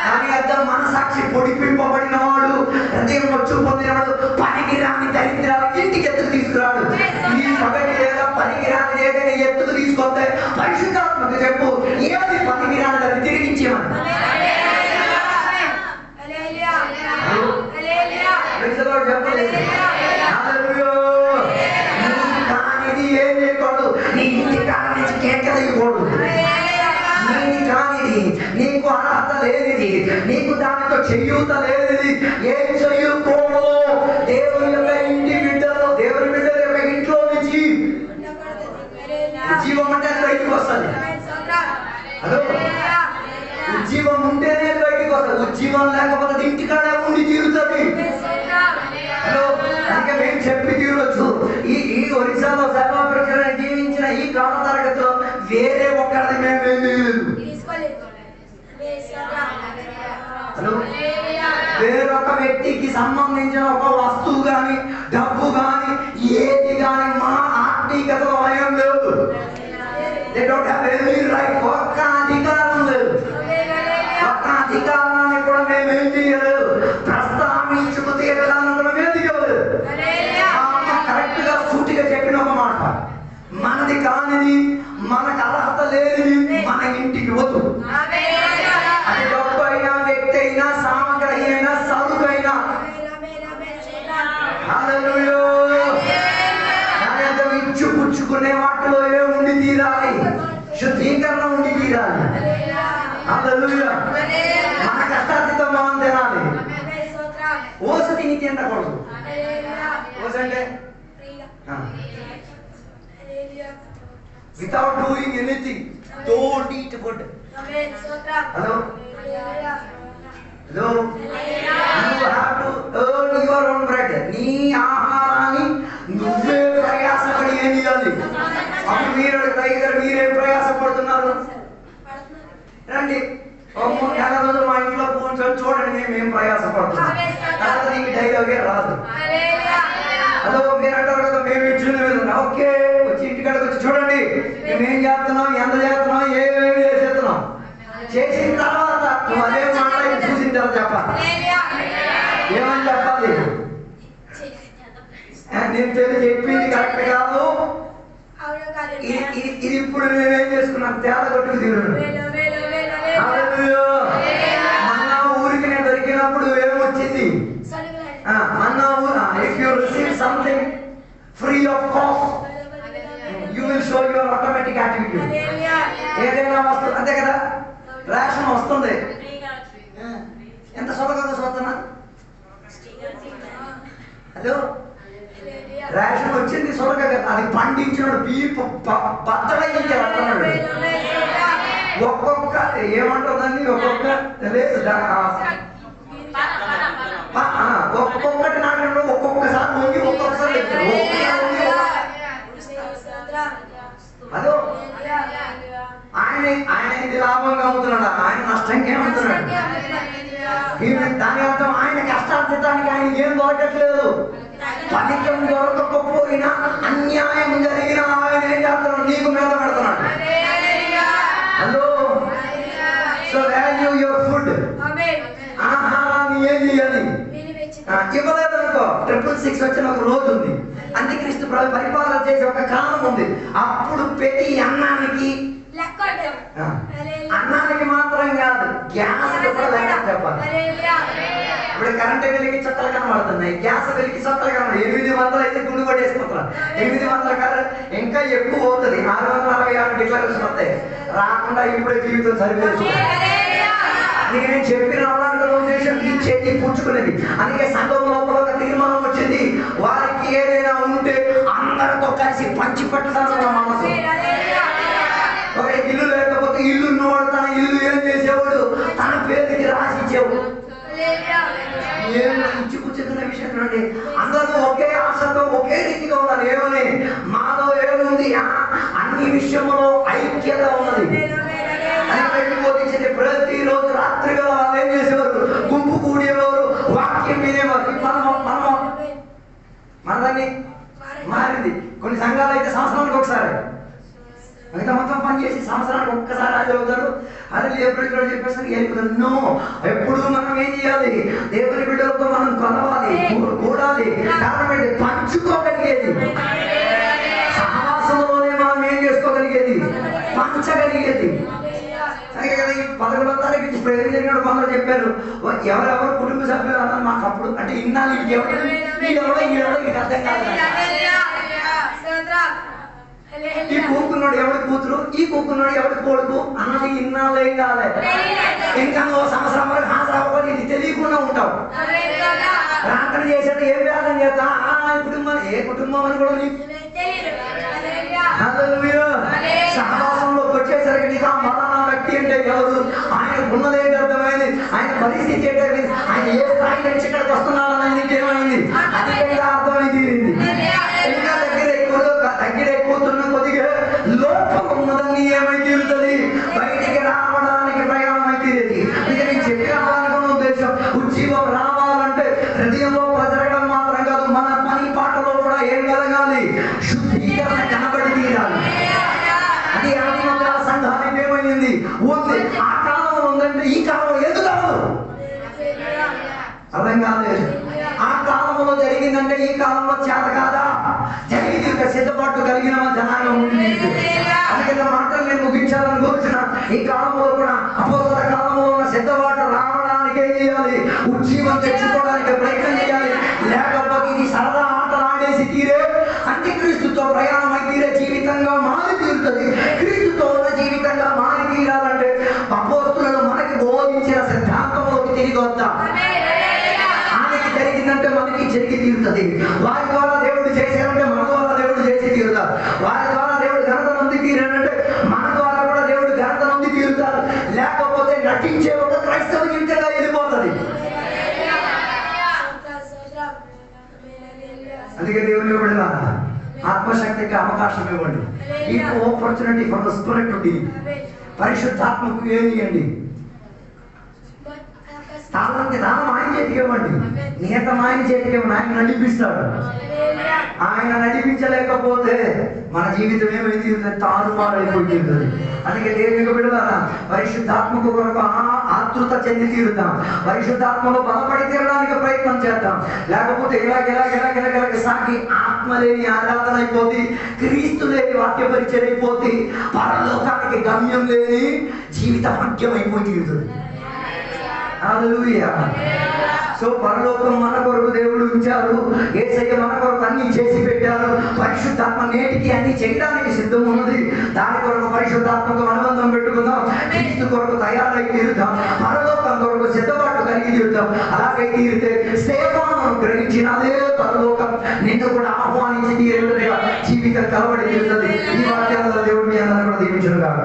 దాని అర్థం మనసాక్షి పొడిపింపబడిన వాడు, హృదయం వచ్చు పొందినవాడు, పనికి రాని దరిద్రాలు ఇంటికి ఎత్తుకు తీసుకురాడు. ఈ పగటి లేదా పనికి రాని ఏదైనా ఎత్తుకు తీసుకొస్తే పరిశుద్ధాత్మకు చెప్పు, ఏది పనికి రాని దాన్ని తిరిగించేమని. చెప్పలేదు కానిది ఏం చేయకూడదు, నీ ఇంటి కాడ నుంచి కేకలేయకూడదు. నీది కానిది, నీకు అర్హత లేనిది, నీకు దానితో చెయ్యూత లేనిది ఏం చెయ్యకూడదు. దేవుని యొక్క ఇంటి బిడ్డలు, దేవుని బిడ్డల యొక్క ఇంట్లో నుంచి ఉజ్జీవం అంటే అది బయటికి వస్తుంది. హలో, ఉజ్జీవం ఉంటేనే బయటికి వస్తుంది, ఉజ్జీవం లేకపోతే ఇంటికాడే ఉండి తీరుతుంది. హలో, అందుకే మేము చెప్పి తీరవచ్చు. ఈ ఒరిస్సాలో సర్వాపరిచయం జీవించిన ఈ కాల తరగతిలో వేరే ఒక్కరిది మేము ఏం చేయలేదు. హలో, వేరొక వ్యక్తికి సంబంధించిన ఒక వస్తువు కానీ డబ్బు కానీ ఏది కానీ మా ఆత్మీయతలో భయం లేదు. ఒక్క అధికారం లేదు, ఒక్క అధికారాన్ని కూడా మేమేం చేయలేదు, ప్రస్తావించుకు తీరడాలను కూడా మేము దిగలేదు. కరెక్ట్ గా సూటిగా చెప్పిన ఒక మాట, మనది కానిది, మనకు అర్హత లేనిది మన ఇంటికి వద్దు. అది డబ్బు అయినా, వ్యక్తి అయినా, సామగ్రి అయినా, సరుకైనా. ఇచ్చు పుచ్చుకునే వాటిలో ఏ ఉండి తీరాలి, శుద్ధీకరణ ఉండి తీరాలి. హల్లెలూయా. మన కష్టార్జితం మనం తినాలి. ఓస తిని తినకూడదు. ఓస అంటే without doing anything, don't eat food. Hello, hello, you have to earn your own bread. నీ ఆహారాన్ని నువ్వే ప్రయాసపడి ఏం చేయాలి. అప్పుడు మీరు దగ్గర మీరేం ప్రయాసపడుతున్నారు? రండి, 3 నెలల రోజులు మా ఇంట్లో కూర్చొని చూడండి, మేము ప్రయాసపడుతున్నాం. తర్వాత నీకు డైలాగే రాదు. అదో మీరు అంటారు కదా, మేము ఇచ్చిన ఓకే, వచ్చి ఇంటికాడికి వచ్చి చూడండి మేమేం చేస్తున్నాం, ఎంత చేస్తున్నాం, ఏమేమి చేసేస్తున్నాం. చేసిన తర్వాత నువ్వు అదే మాట చూసిన తర్వాత చెప్పాలి. ఏమని చెప్పాలి? నేను చెప్పింది కరెక్ట్ కాదు, ఇది ఇప్పుడు నేనేం చేసుకున్నాను, తేడా కొట్టుకు తీరు. మన ఊరికి నేను దొరికినప్పుడు ఏమొచ్చింది, మన if you receive something free of cost, you will show your automatic attitude. ఏదైనా వస్తుంది అంతే కదా, రేషన్ వస్తుంది, ఎంత సొలకగా చూస్తున్నా. హలో, రేషన్ వచ్చింది సొలకగా, అది పండించినాడు బీపు బద్దలైంది అంటున్నాడు. ఒక్కొక్క ఏమంటుందండి, ఒక్కొక్క లేదు ఒక్కొక్కటి నాటంలో ఒక్కొక్కసారి వంగి ఒక్కొక్కసారి అదో ఆయన ఇది లాభంగా అమ్ముతున్నాడు, ఆయన నష్టంగా అమ్ముతున్నాడు. దాని అర్థం ఆయన కష్టార్జితానికి ఆయన ఏం దొరకట్లేదు. ఫలితం దొరకకపోయినా అన్యాయం జరిగిన ఆయన ఏం చేస్తున్నాడు? నీకు మీద పెడుతున్నాడు. Hello, so value your food. ఆహారాన్ని ఏం చేయాలి? ఇవ్వలేదనుకో 666 వచ్చిన ఒక రోజు ఉంది. అంత్యక్రీస్తు పరిపాలన చేసే ఒక కాలం ఉంది. అప్పుడు ప్రతి అన్నానికి మాత్రం కాదు, గ్యాస్ కూడా లెక్క చెప్పాలి. ఇప్పుడు కరెంట్ వెలికి చుక్కలు కనబడుతున్నాయి, గ్యాస్ వెలికి చుక్కలు కనబడి 800 అయితే గుండు కొట్టేసుకుంటున్నారు. 800 కరెంట్ ఇంకా ఎక్కువ అవుతుంది. 666 డిక్లరేషన్ వస్తాయి. రాకుండా ఇప్పుడే జీవితం సరిపోతుంది. అందుకే నేను చెప్పిన ఉద్దేశం ఇచ్చేది పుచ్చుకునేది. అందుకే సంఘం లోపల ఒక తీర్మానం వచ్చింది, వారికి ఏదైనా ఉంటే అందరితో కలిసి పంచి పెట్టడానికి మనసు. ఒక ఇల్లు లేకపోతే ఇల్లు ఉన్నవాడు తన ఇల్లు ఏం చేసేవాడు? తన పేరుకి రాసి ఇచ్చేవాడు. ఇచ్చి పుచ్చుకున్న విషయం చూడండి. అందరూ ఒకే ఆశతో ఒకే రీతిగా ఉన్నారు. ఏమని? మాలో ఏముంది? అన్ని విషయంలో ఐక్యత ఉన్నది. ప్రతిరోజు రాత్రిగా వాళ్ళు ఏం చేసేవారు? గుంపు కూడేవారు, వాక్యం వినేవారు. మనదాన్ని మారింది. కొన్ని సంఘాలు అయితే సంవత్సరానికి ఒకసారి, మిగతా మొత్తం పని చేసి సంవత్సరానికి ఒక్కసారి హాజరవుతారు. అది ఎప్పుడు చెప్పేసరికి వెళ్ళిపోతారు. నో, ఎప్పుడు మనం ఏం చేయాలి? దేవుని బిడ్డలతో మనం కొలవాలి, కూడాలి. కారణం ఏంటి? పంచుకోగలిగేది. సహవాసంలోనే మనం ఏం చేసుకోగలిగేది? పంచగలిగేది. కదా ఈ 11వ తారీఖు నుంచి ప్రేరణ జరిగినప్పుడు కొందరు చెప్పారు, ఎవరెవరు కుటుంబ సభ్యులు అన్నారు మాకు అప్పుడు. అంటే ఇన్నాళ్ళు ఎవరు అర్థం కాదు. ఈ కూకున్నాడు ఎవడి కూతురు, ఈ కూకున్నాడు ఎవడి కొడుకు అన్నది ఇన్నాళ్ళు ఏం కాలేదు. ఇంకా సంవత్సరం వరకు హాజరు అవ్వకపోతే ఇది తెలియకుండా ఉంటావు. ప్రార్థన చేసేట ఏం ప్రార్థన చేస్తా? కుటుంబం ఏ కుటుంబం అని కూడా నీకు సహవాసంలోకి వచ్చేసరికి నీకు ఆ మరణ వ్యక్తి అంటే ఎవరు? ఆయనకు ఉన్నదేంటి అర్థమైంది, ఆయన పరిస్థితి ఏంటంటే ఆయన ఏ స్థాయి నుంచి ఇక్కడికి వస్తున్నాడని నీకేమైంది? అది అర్థమైంది. ఇంకా దగ్గర ఎక్కుతున్న కొద్దిగా లోపం ఉన్నదని ఏమై తీరుతుంది? బయటికి రావడానికి ప్రయాణం అయితే తీరేది. అందుకే నేను చెప్పాలనుకున్న ఉద్దేశం, ఉజ్జీవం రావాలంటే హృదయంలో ప్రజరగడం మాత్రం కాదు, మన పని పాటలో కూడా ఏం కలగాలి? శుద్ధీకరణ కనబడి తీరాలి. అది ఆదిమకాల సంఘానికి ఏమైంది? ఉంది. ఆ కాలంలో ఉందంటే ఈ కాలంలో ఎందుకు కాదు? అర్థం కాలేదు. ఆ కాలంలో జరిగిందంటే ఈ కాలంలో చేత కాదా? జరిగింది. ఒక సిద్ధపాటు కలిగిన జనాంగం ఉంది. అందుకే మాటలు నేను ముగించాలని కోరుచున్న. ఈ కాలంలో కూడా అపోస్తల కాలంలో ఉన్న సిద్ధపాటు రావడానికి ఏం చేయాలి? ఉజ్జీవం తెచ్చుకోవడానికి ప్రయత్నం చేయాలి. లేకపోతే ఇది సరదా ఆటలు ఆడేసి తీరే అంత్యక్రీస్తుతో ప్రయాణం అయి తీరే జీవితంగా మారి తీరుతుంది. క్రీస్తుతో ఉన్న జీవితంగా మారి తీరాలంటే అపోస్తలులు మనకి బోధించిన సిద్ధాంతంలోకి తిరిగి వద్దాం. ఆయనకి జరిగిందంటే మనకి జరిగి తీరుతుంది. వారి ద్వారా దేవుడు చేశారంటే మన ద్వారా దేవుడు చేసి తీరుతారు. వారి ద్వారా దేవుడు ఘనత నొంది తీరాడంటే మన ద్వారా కూడా దేవుడు ఘనత నొంది తీరుతారు. లేకపోతే నటించే ఒక క్రైస్తవ జీవితంగా వెళ్ళిపోతుంది. అందుకే దేవుని బిడ్డలారా, ఆత్మశక్తికి అవకాశం ఇవ్వండి. ఈ ఆపర్చునిటీ ఫర్ ద స్పిరిట్ ఉంది. పరిశుద్ధాత్మకు ఏమియండి? దానం ఆయన చేతికి ఇవ్వండి. నియతం ఆయన చేతికి ఇవ్వండి. ఆయన నడిపిస్తాడు. ఆయన నడిపించలేకపోతే మన జీవితం ఏమైంది? తారుమారైపోయి తీరుతుంది. అందుకే దేవుని బిడ్డలారా, పరిశుద్ధాత్మకు కొరకు ఆతృత చెంది తీరుతాం. పరిశుద్ధాత్మలో బలపడి తీరడానికి ప్రయత్నం చేద్దాం. లేకపోతే ఇలాగ సాగి ఆత్మ లేని ఆరాధన అయిపోతుంది, క్రీస్తు లేని వాక్య పరిచయం అయిపోతుంది, పరలోకానికి గమ్యం లేని జీవిత భాగ్యం అయిపోయి తీరుతుంది. హల్లెలూయా. సో పరలోకం మన కొరకు దేవుడు ఉంచారు. యేసయ్య మన కొరకు అన్ని చేసి పెట్టారు. పరిశుద్ధాత్మ నేటికి అన్ని చేయడానికి సిద్ధం ఉన్నది. దాని కొరకు పరిశుద్ధాత్మకు అనుబంధం పెట్టుకుందాం. క్రీస్తు కొరకు తయారై తీరుతాం. పరలోకం కొరకు సిద్ధపాటు కలిగి తీరుతాం. అలాగే తీరితే సేవను గ్రహించిన అదే పరలోకం నిన్ను కూడా ఆహ్వానించి తీరేట్టుగా జీవితం కలబడి తీరుతుంది. ఈ వాక్యాలలో దేవుడు మీ అందరూ కూడా దీవించును గాక.